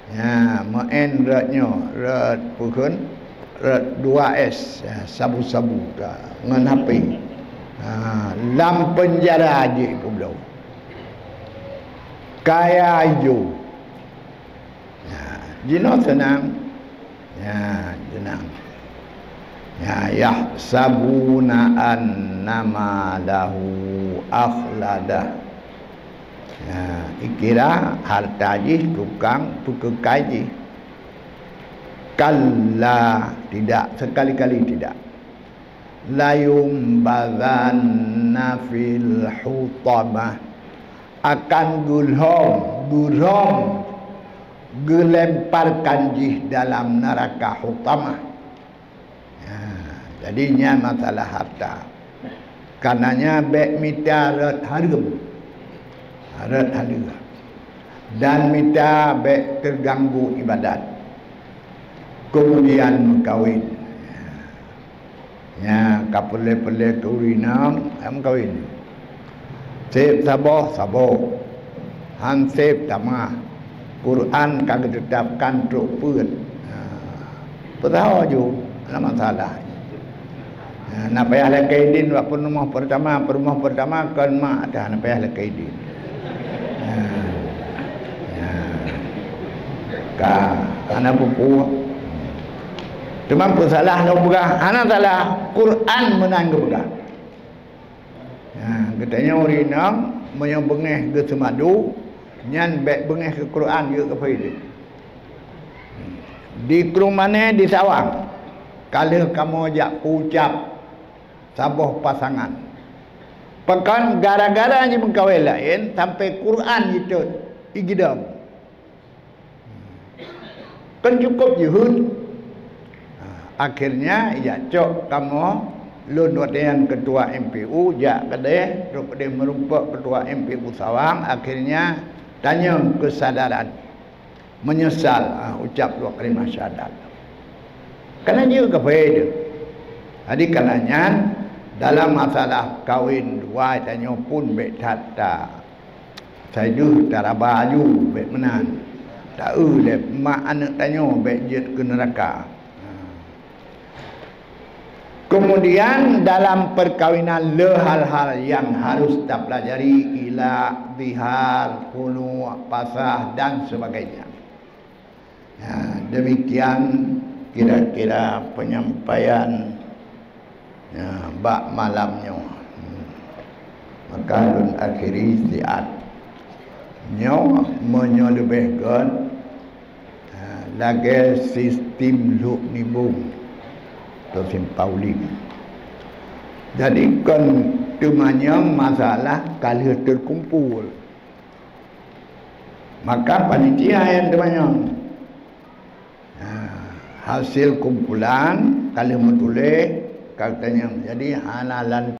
Ya, main ratnya rat pukun rat 2S sabu-sabu ngan HP. Lam penjara aja pun belum. Kaya hijau. Jino senang. Ya, senang. Ya sabuna annama lahu akhladah. Ya, ikira harta ji tukang pekekai ji. Kalla, tidak, sekali-kali tidak. Layum bazanna fil hutamah, akan gulhom gelemparkan jih dalam neraka hutamah. Jadinya masalah harta. Karenanya baik minta rat haram. Rat haram. Dan minta baik terganggu ibadat. Kemudian kawin. Ya, kapele-pele turinam am kawin. Sep sabah. Han sep tamah. Quran kagak tetapkan truk pun. Pertahu ju, ada masalah. Nak payah lakaidin waktu rumah pertama kan mak dah nak payah lakaidin. Karena buku cuma salah lo begah, anak salah Quran menang begah. Katanya orang yang bengeh ke semadu, nyan baik bengeh ke Quran juga ke faedah. Di kerumane di sawang, kalau kamu ajak ucap sabah pasangan, pekan gara-gara ni mengkawin lain sampai Quran itu igidam. Kan cukup juhud. Akhirnya ya cok kamu lun wadian ketua MPU jak kedai terus dia merumpak ketua MPU Sawang, akhirnya tanya kesadaran menyesal ucap dua kalimat syahadat. Karena dia kepada jadi kalanya dalam masalah kahwin dua tanya pun baik tata saya tu tak baju baik menan tak lep mak anak tanya baik jet ke neraka. Kemudian dalam perkawinan le hal-hal yang harus kita pelajari, ilak, bihar, hulu, pasah dan sebagainya. Ya, demikian kira-kira penyampaian ya, bab malamnya. Maka dun akhiri siat nyo menyelebihkan lagi sistem luk nibung Tosim Pauling. Jadi kan cumanya masalah kalau terkumpul. Maka panitia yang temannya hasil kumpulan kalau menulis katanya jadi halalan